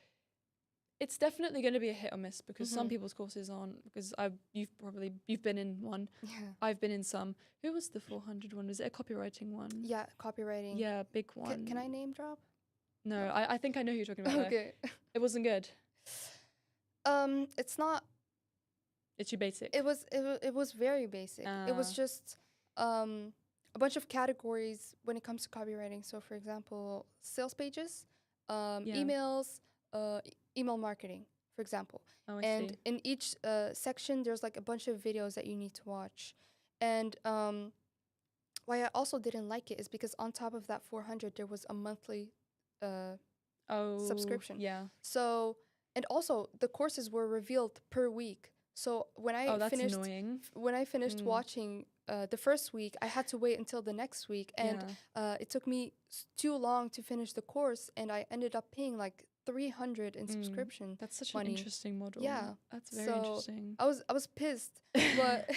it's definitely going to be a hit or miss, because some people's courses aren't, because you've been in one. Yeah. I've been in some. Who was the 400 one? Was it a copywriting one? Yeah, copywriting. Yeah, big one. Can I name drop? No, I think I know who you're talking about. Okay. It wasn't good. It's not. It's too basic. It was very basic. It was just a bunch of categories when it comes to copywriting. So, for example, sales pages, emails, email marketing, for example. Oh, I and see. in each section, there's like a bunch of videos that you need to watch. And why I also didn't like it is because on top of that 400, there was a monthly subscription. Yeah. So, and also the courses were revealed per week. So when I finished watching the first week, I had to wait until the next week, and it took me too long to finish the course, and I ended up paying like 300 in subscription. That's such money. An interesting model. Yeah, that's very interesting. I was pissed, but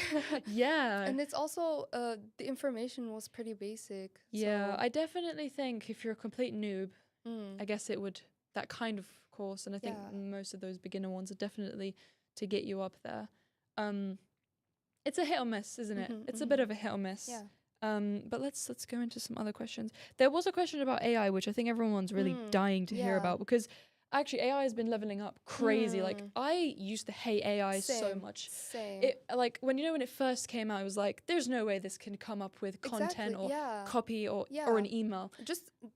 yeah, and it's also the information was pretty basic. Yeah, so. I definitely think if you're a complete noob, I guess it would, that kind of course, and I think most of those beginner ones are definitely to get you up there. It's a hit or miss, isn't it? It's a bit of a hit or miss. Yeah. But let's go into some other questions. There was a question about AI, which I think everyone's really dying to hear about, because Actually, AI has been leveling up crazy. Like, I used to hate AI so much. Same. It, like, when it first came out, it was like, there's no way this can come up with content or copy or an email.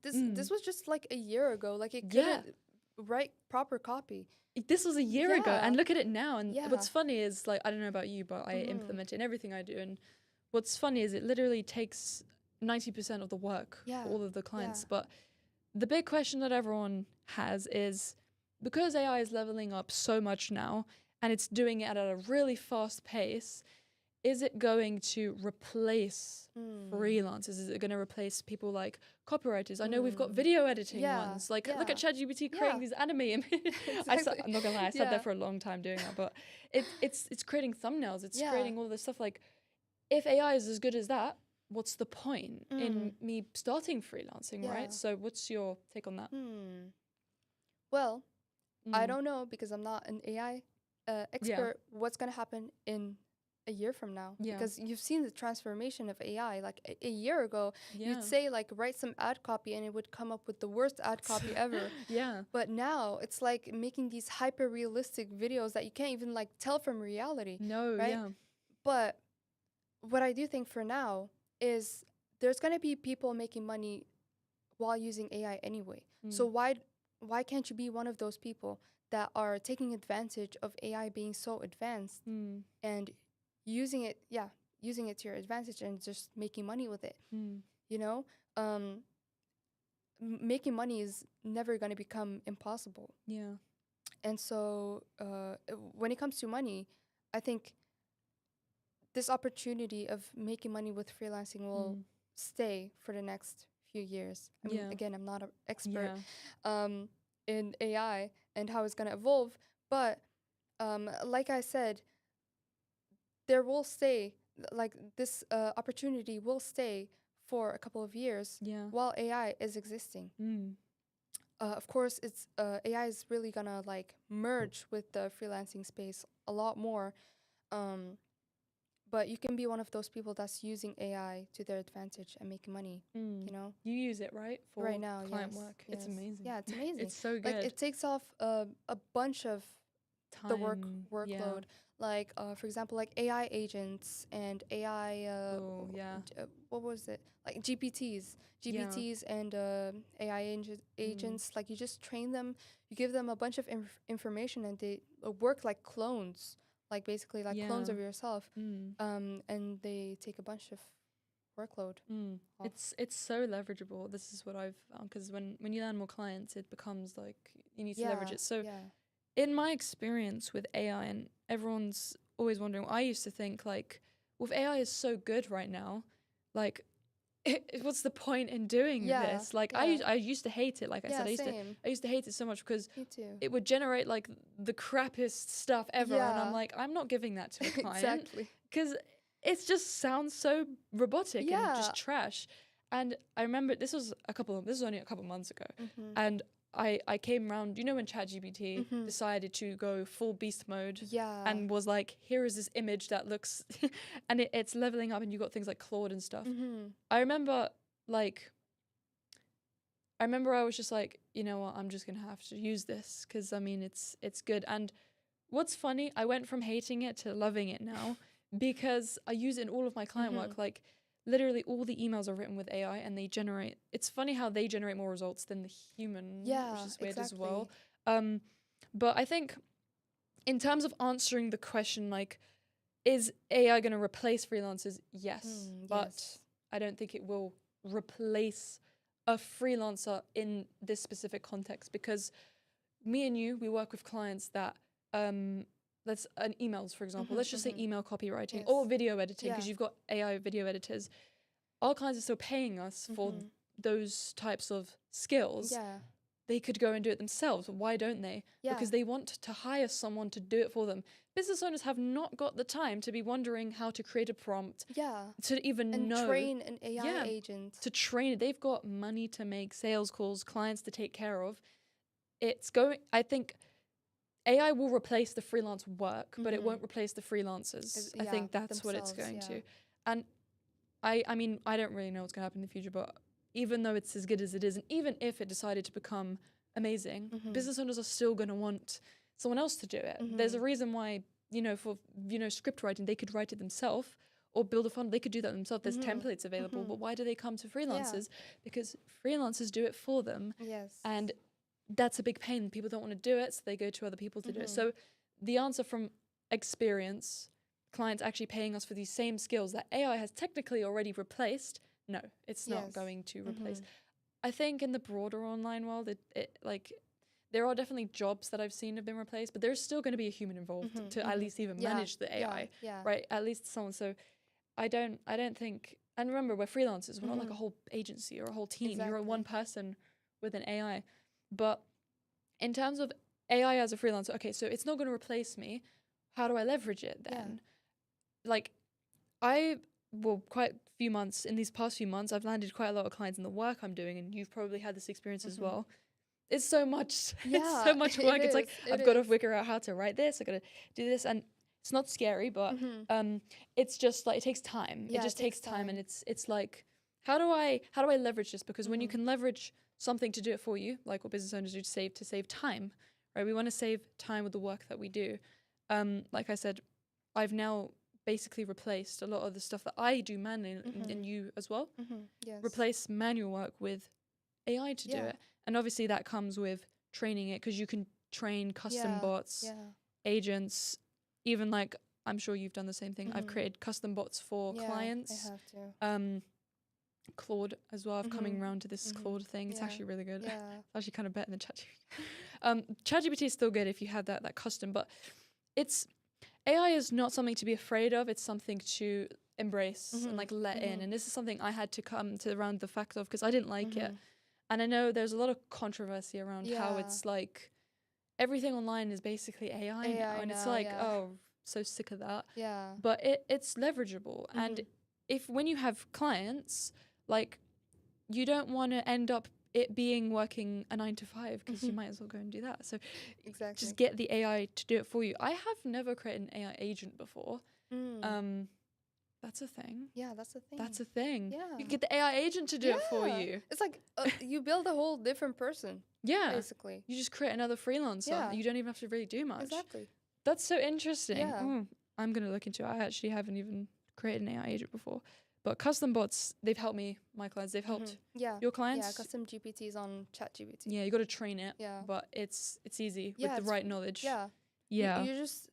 This was just like a year ago. Like, it couldn't write proper copy. This was a year ago, and look at it now. And what's funny is, like, I don't know about you, but I implement it in everything I do. And what's funny is it literally takes 90% of the work for all of the clients. But the big question that everyone has is, because AI is leveling up so much now and it's doing it at a really fast pace, is it going to replace freelancers? Is it going to replace people like copywriters? I know we've got video editing ones. Like, look at ChatGPT creating these anime images. I'm not gonna lie, I sat there for a long time doing that, but it's creating thumbnails. It's creating all this stuff. Like, if AI is as good as that, what's the point in me starting freelancing, right? So what's your take on that? Well, I don't know, because I'm not an AI expert, what's going to happen in a year from now. Because you've seen the transformation of AI. Like, a year ago, you'd say, like, write some ad copy and it would come up with the worst ad copy ever. But now it's like making these hyper realistic videos that you can't even, like, tell from reality. Right? But what I do think for now is there's going to be people making money while using AI anyway. So why can't you be one of those people that are taking advantage of AI being so advanced and using it to your advantage and just making money with it? You know, making money is never going to become impossible. And so when it comes to money, I think this opportunity of making money with freelancing will stay for the next few years. I mean, again, I'm not an expert in AI and how it's going to evolve, but like I said, there will stay, like, this opportunity will stay for a couple of years while AI is existing. Of course, it's AI is really going to, like, merge with the freelancing space a lot more. But you can be one of those people that's using AI to their advantage and making money, you know? You use it, right? For right now, client work. It's amazing. Yeah, it's amazing. It's so good. Like, it takes off a bunch of the workload. Like, for example, like AI agents and AI, what was it? Like GPTs and AI agents. Like, you just train them, you give them a bunch of information, and they work like clones. Like, basically, like clones of yourself, and they take a bunch of workload. It's so leverageable. This is what I've found, because when you land more clients, it becomes like you need to leverage it. So in my experience with AI, and everyone's always wondering, I used to think, like, well, if AI is so good right now, like, what's the point in doing this? Like, I used to hate it. Like I said, I used to hate it so much, because it would generate, like, the crappiest stuff ever, and I'm like, I'm not giving that to a client, because it just sounds so robotic and just trash. And I remember this was only a couple months ago, and I came around, you know, when ChatGPT decided to go full beast mode and was like, here is this image that looks, and it's leveling up, and you got things like Claude and stuff. I remember I was just like, you know what, I'm just going to have to use this, because, I mean, it's good. And what's funny, I went from hating it to loving it now, because I use it in all of my client work. Like, literally all the emails are written with AI, and it's funny how they generate more results than the human, which is weird as well. But I think in terms of answering the question, like, is AI going to replace freelancers? Yes, but I don't think it will replace a freelancer in this specific context, because me and you, we work with clients that emails, for example. Let's just say email copywriting or video editing, because you've got AI video editors. Our clients are still paying us for those types of skills. They could go and do it themselves. Why don't they? Because they want to hire someone to do it for them. Business owners have not got the time to be wondering how to create a prompt. To even know. Train an AI agent. To train it. They've got money to make, sales calls, clients to take care of. I think AI will replace the freelance work, but it won't replace the freelancers. I think that's what it's going to. And I mean, I don't really know what's going to happen in the future, but even though it's as good as it is, and even if it decided to become amazing, business owners are still going to want someone else to do it. There's a reason why, for, script writing, they could write it themselves or build a funnel. They could do that themselves. There's templates available. But why do they come to freelancers? Because freelancers do it for them. Yes. And that's a big pain. People don't want to do it, so they go to other people to do it. So the answer from experience, clients actually paying us for these same skills that AI has technically already replaced, no, it's not going to replace. I think in the broader online world, it like there are definitely jobs that I've seen have been replaced, but there's still going to be a human involved to at least even manage the AI, right? At least someone. So I don't think. And remember, we're freelancers. We're not like a whole agency or a whole team. You're one person with an AI. But in terms of AI as a freelancer, okay, so it's not going to replace me. How do I leverage it then? Like, quite a few months, in these past few months, I've landed quite a lot of clients in the work I'm doing, and you've probably had this experience as well. It's so much, it's so much work. It's like, I've got to figure out how to write this, I've got to do this, and it's not scary, but it's just like, it takes time. It just takes time, and it's like, how do I leverage this? Because when you can leverage something to do it for you, like what business owners do to save time, right? We want to save time with the work that we do. Like I said, I've now basically replaced a lot of the stuff that I do manually, and you as well. Yes. Replace manual work with AI to do it. And obviously that comes with training it, because you can train custom bots, agents, even like, I'm sure you've done the same thing. I've created custom bots for clients. I have to. Claude as well. I'm coming around to this Claude thing. It's actually really good. Yeah. It's actually kind of better than ChatGPT. ChatGPT is still good if you have that custom, but AI is not something to be afraid of. It's something to embrace and like let in. And this is something I had to come to around the fact of, because I didn't like it. And I know there's a lot of controversy around how it's like everything online is basically AI now. And it's like, oh, so sick of that. Yeah. But it's leverageable. And when you have clients, like, you don't want to end up it being working a 9 to 5, because you might as well go and do that. So just get the AI to do it for you. I have never created an AI agent before. That's a thing. Yeah, that's a thing. That's a thing. Yeah. You can get the AI agent to do it for you. It's like you build a whole different person. Yeah. Basically. You just create another freelancer. Yeah. You don't even have to really do much. Exactly. That's so interesting. Yeah. I'm going to look into it. I actually haven't even created an AI agent before. But custom bots, they've helped me, my clients. They've helped your clients. Yeah, custom GPTs on ChatGPT. Yeah, you got to train it. Yeah. But it's easy with the right knowledge. Yeah. Yeah. You just,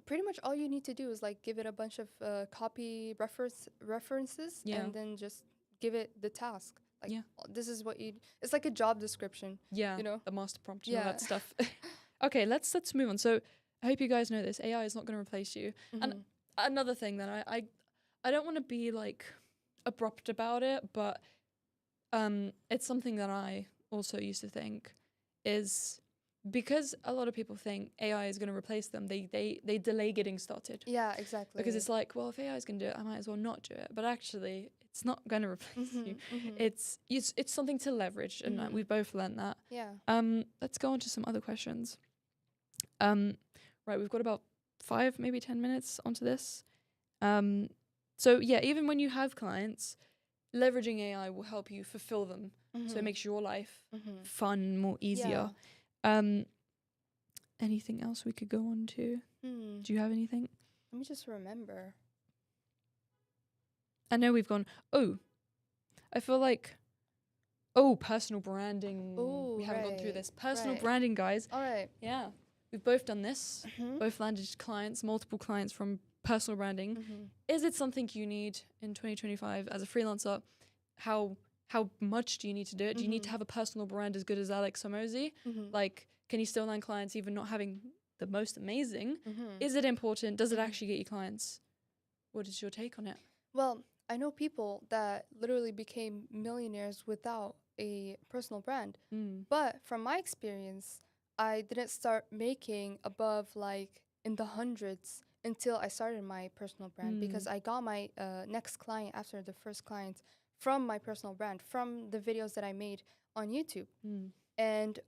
pretty much all you need to do is like give it a bunch of copy references and then just give it the task. Like, this is what it's like a job description. Yeah. You know? The master prompt and all that stuff. Okay, let's move on. So I hope you guys know this. AI is not going to replace you. And another thing that I don't want to be like abrupt about it, but it's something that I also used to think is, because a lot of people think AI is going to replace them, they delay getting started. Yeah, exactly. Because it's like, well, if AI is going to do it, I might as well not do it. But actually, it's not going to replace you. It's something to leverage, and we've both learned that. Yeah. Let's go on to some other questions. Right, we've got about 5, maybe 10 minutes onto this. So yeah, even when you have clients, leveraging AI will help you fulfill them. So it makes your life fun, more easier. Anything else we could go on to? Do you have anything? Let me just remember. I know we've gone, I feel like, personal branding. We haven't gone through this. Personal branding, guys. All right. Yeah. We've both done this. Both landed clients, multiple clients from personal branding. Is it something you need in 2025 as a freelancer? How much do you need to do it? Do you need to have a personal brand as good as Alex Hormozi? Like, can you still land clients even not having the most amazing? Is it important? Does it actually get you clients? What is your take on it? Well, I know people that literally became millionaires without a personal brand. But from my experience, I didn't start making above like in the hundreds until I started my personal brand, because I got my next client after the first client from my personal brand, from the videos that I made on YouTube. And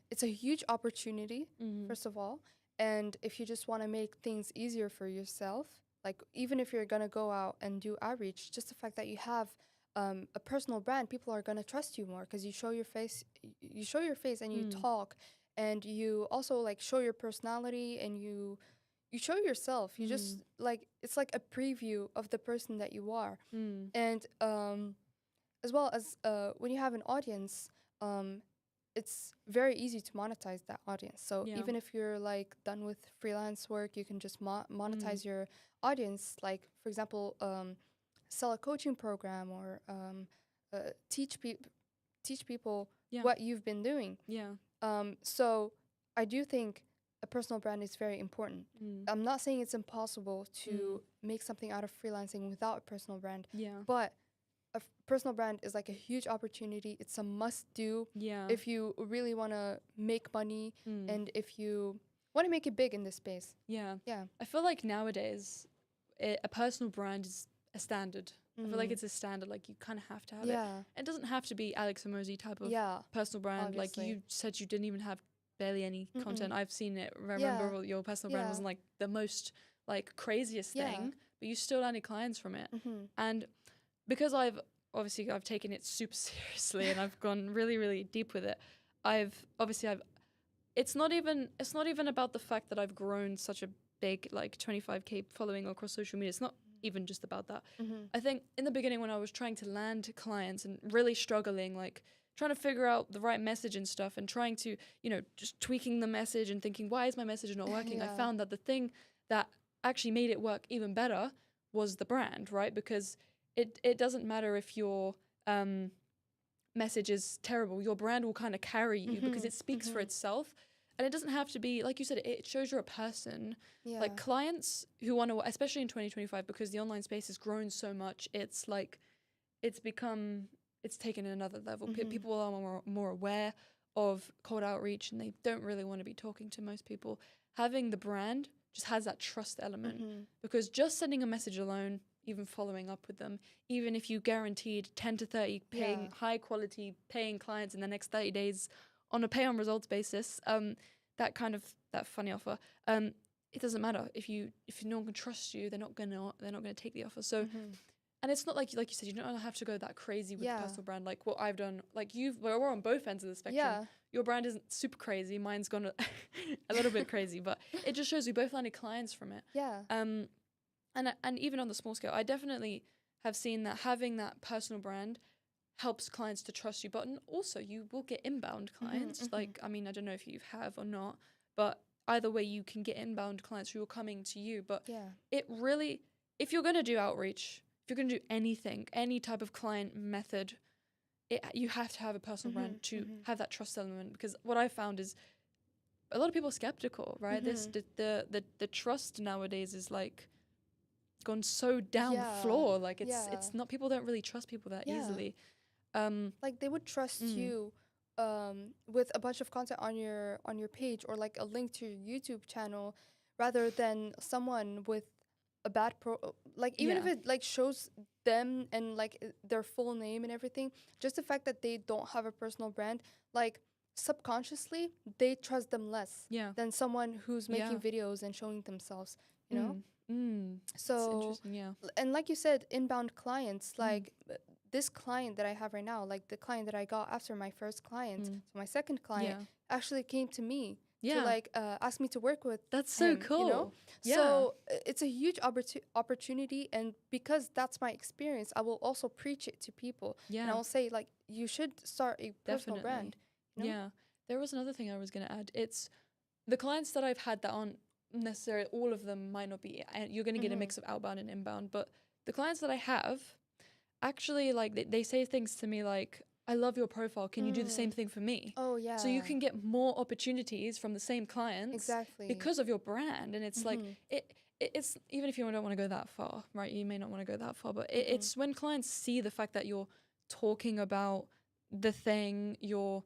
it's a huge opportunity, first of all. And if you just want to make things easier for yourself, like even if you're going to go out and do outreach, just the fact that you have a personal brand, people are gonna trust you more because you show your face. You show your face and you talk, and you also like show your personality, and you show yourself. You just like, it's like a preview of the person that you are. And as well as when you have an audience, it's very easy to monetize that audience. So even if you're like done with freelance work, you can just monetize your audience. Like, for example, sell a coaching program, or teach people what you've been doing. So I do think a personal brand is very important. I'm not saying it's impossible to make something out of freelancing without a personal brand. But a personal brand is like a huge opportunity. It's a must do if you really want to make money and if you want to make it big in this space. I feel like nowadays a personal brand is a standard. I feel like it's a standard, like you kind of have to have it. It doesn't have to be Alex Hormozi type of personal brand. Obviously. Like you said, you didn't even have barely any content. I've seen it. Remember your personal brand wasn't like the most like craziest thing, but you still landed clients from it. And because I've taken it super seriously and I've gone really, really deep with it. It's not even about the fact that I've grown such a big like 25K following across social media. It's not even just about that. I think in the beginning when I was trying to land clients and really struggling, like trying to figure out the right message and stuff and trying to, just tweaking the message and thinking, why is my message not working? I found that the thing that actually made it work even better was the brand, right? Because it doesn't matter if your message is terrible. Your brand will kind of carry you because it speaks for itself. And it doesn't have to be, like you said, it shows you're a person. Like clients who want to, especially in 2025, because the online space has grown so much, it's like, it's taken another level. People are more aware of cold outreach and they don't really want to be talking to most people. Having the brand just has that trust element because just sending a message alone, even following up with them, even if you guaranteed 10 to 30 paying high quality paying clients in the next 30 days on a pay on results basis, that funny offer, it doesn't matter if no one can trust you, they're not gonna take the offer. So and it's not like you said, you don't have to go that crazy with the personal brand like what I've done. Like we're on both ends of the spectrum. Your brand isn't super crazy, mine's gone a little bit crazy, but it just shows we both landed clients from it. And even on the small scale, I definitely have seen that having that personal brand helps clients to trust you. But also, you will get inbound clients. Like, I mean, I don't know if you have or not, but either way, you can get inbound clients who are coming to you. But it really, if you're going to do outreach, if you're going to do anything, any type of client method, you have to have a personal brand to have that trust element. Because what I found is a lot of people are skeptical, right? The trust nowadays is like gone so down floor. Like it's not, people don't really trust people that easily. Like they would trust you with a bunch of content on your page or like a link to your YouTube channel rather than someone with a bad like even if it like shows them and like their full name and everything, just the fact that they don't have a personal brand, like subconsciously they trust them less than someone who's making videos and showing themselves, you know. So and like you said, inbound clients, like this client that I have right now, like the client that I got after my first client, so my second client actually came to me to like ask me to work with. That's so him, cool. You know? So it's a huge opportunity, and because that's my experience, I will also preach it to people. And I will say like you should start a personal brand. You know? There was another thing I was gonna add. It's the clients that I've had that aren't necessarily, all of them might not be, and you're gonna get a mix of outbound and inbound, but the clients that I have actually, like they say things to me like, I love your profile, can you do the same thing for me? Oh yeah. So you can get more opportunities from the same clients because of your brand. And it's like it's even if you don't want to go that far, right? You may not want to go that far, but it's when clients see the fact that you're talking about the thing, you're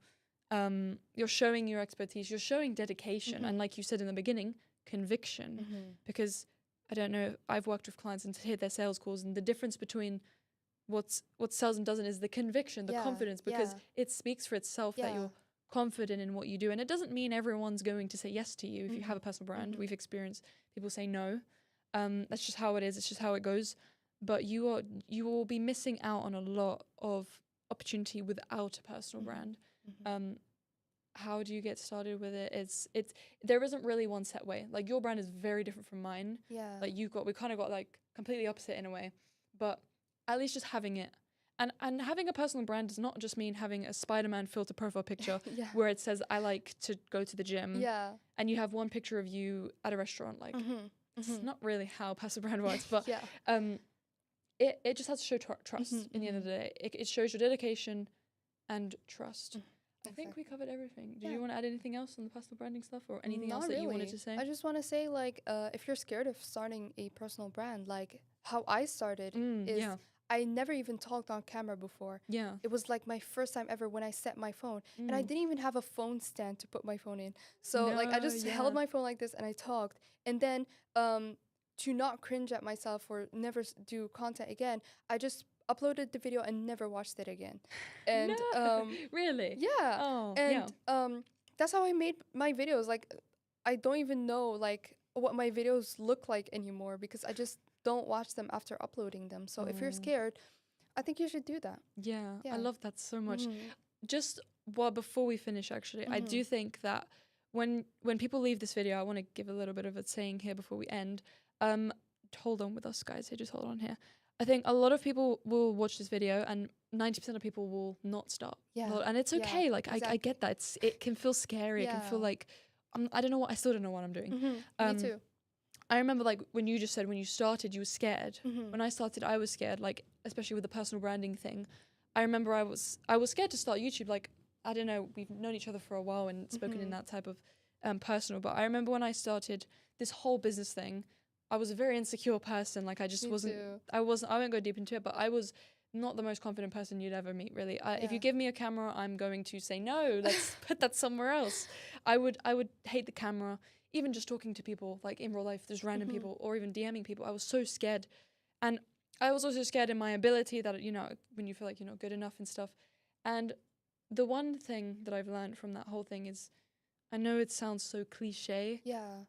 showing your expertise, you're showing dedication, and like you said in the beginning, conviction. Because I don't know, I've worked with clients and to hear their sales calls, and the difference between what sells and doesn't is the conviction, the confidence, because it speaks for itself that you're confident in what you do. And it doesn't mean everyone's going to say yes to you if you have a personal brand. We've experienced people say no. That's just how it is. It's just how it goes. but you will be missing out on a lot of opportunity without a personal brand. How do you get started with it? It's there isn't really one set way. Like your brand is very different from mine. Yeah. Like we kind of got like completely opposite in a way, but at least just having it. And having a personal brand does not just mean having a Spider-Man filter profile picture where it says, I like to go to the gym. Yeah. And you have one picture of you at a restaurant. Like, it's not really how personal brand works, but it just has to show trust in the end of the day. It shows your dedication and trust. I think we covered everything. Do you want to add anything else on the personal branding stuff or anything else that you wanted to say? I just want to say, like, if you're scared of starting a personal brand, like how I started is I never even talked on camera before. Yeah. It was like my first time ever when I set my phone. And I didn't even have a phone stand to put my phone in. So like I just held my phone like this and I talked. And then to not cringe at myself or never do content again, I just uploaded the video and never watched it again. And really? Yeah. Oh, and that's how I made my videos. Like I don't even know like what my videos look like anymore because I just don't watch them after uploading them. So if you're scared, I think you should do that. Yeah. I love that so much. Just before we finish, actually, I do think that when people leave this video, I want to give a little bit of a saying here before we end. Hold on with us, guys. Here, just hold on here. I think a lot of people will watch this video and 90% of people will not start. Yeah. And it's okay. Yeah, like, exactly. I get that. It can feel scary. It can feel like, I still don't know what I'm doing. Me too. I remember like when you just said when you started you were scared. When I started I was scared, like especially with the personal branding thing. I remember I was scared to start YouTube. Like I don't know, we've known each other for a while and spoken in that type of personal, but I remember when I started this whole business thing, I was a very insecure person. Like I just I won't go deep into it, but I was not the most confident person you'd ever meet, really. If you give me a camera, I'm going to say no, let's put that somewhere else. I would hate the camera. Even just talking to people, like in real life, there's random people, or even DMing people, I was so scared. And I was also scared in my ability that, you know, when you feel like you're not good enough and stuff. And the one thing that I've learned from that whole thing is, I know it sounds so cliche,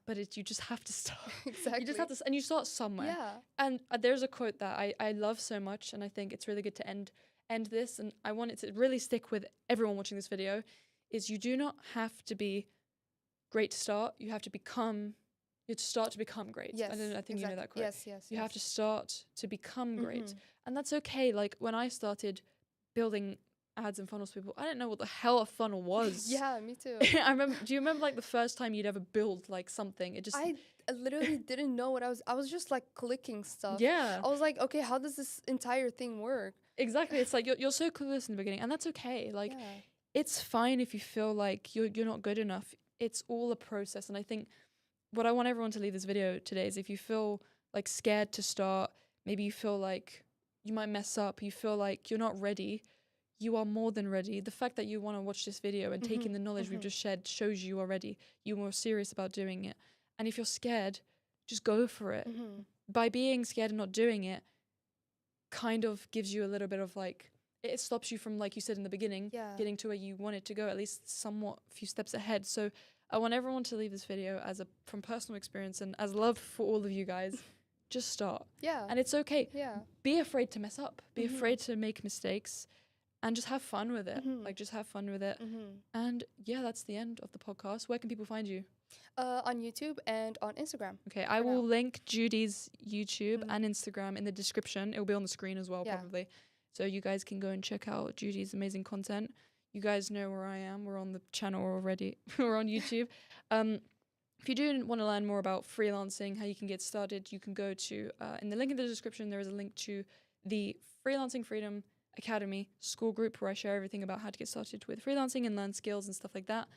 but you just have to start. Exactly. You just have to, and you start somewhere. Yeah. And there's a quote that I love so much, and I think it's really good to end this, and I want it to really stick with everyone watching this video, is you do not have to be great to start. You have to start to become great. Yes, I think exactly. You know that quote. Yes. You have to start to become great. And that's okay. Like when I started building ads and funnels for people, I didn't know what the hell a funnel was. Yeah, me too. Do you remember like the first time you'd ever built like something? I literally didn't know what I was just like clicking stuff. Yeah. I was like, okay, how does this entire thing work? Exactly. It's like you're so clueless in the beginning, and that's okay. Like it's fine if you feel like you're not good enough. It's all a process. And I think what I want everyone to leave this video today is if you feel like scared to start, maybe you feel like you might mess up, you feel like you're not ready, you are more than ready. The fact that you want to watch this video and take in the knowledge we've just shared shows you are ready. You're more serious about doing it. And if you're scared, just go for it. By being scared and not doing it kind of gives you a little bit of like, it stops you from, like you said in the beginning, getting to where you wanted to go, at least somewhat a few steps ahead. So I want everyone to leave this video from personal experience and as love for all of you guys. Just start. Yeah. And it's okay. Yeah. Be afraid to mess up. Be afraid to make mistakes and just have fun with it. Like just have fun with it. And yeah, that's the end of the podcast. Where can people find you? On YouTube and on Instagram. Okay, I will link Judy's YouTube and Instagram in the description. It will be on the screen as well, probably. So you guys can go and check out Judy's amazing content. You guys know where I am. We're on the channel already. We're on YouTube. If you do want to learn more about freelancing, how you can get started, you can go to, in the link in the description, there is a link to the Freelancing Freedom Academy school group where I share everything about how to get started with freelancing and learn skills and stuff like that.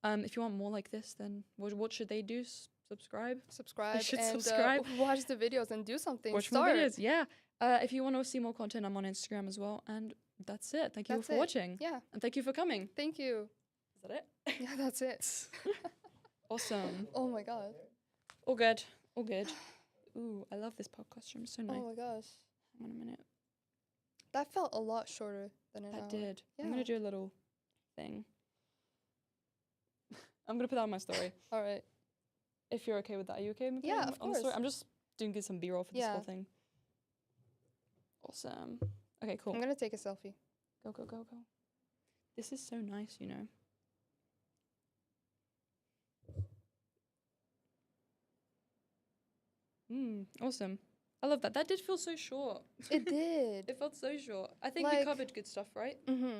If you want more like this, then what should they do? Subscribe. Subscribe. Watch the videos and do something. Watch more videos, yeah. If you want to see more content, I'm on Instagram as well. And that's it. Thank you for watching. Yeah. And thank you for coming. Thank you. Is that it? Yeah, that's it. Awesome. Oh my God. All good. All good. Ooh, I love this podcast room. So nice. Oh my gosh. Hang on a minute. That felt a lot shorter than an hour. That did. Yeah. I'm going to do a little thing. I'm going to put that on my story. All right. If you're okay with that. Are you okay with yeah, of course. I'm just doing some B-roll for this whole thing. Awesome. Okay, cool. I'm gonna take a selfie. Go, go, go, go. This is so nice, you know. Awesome. I love that. That did feel so short. It did. It felt so short. I think we covered good stuff, right? Mm-hmm.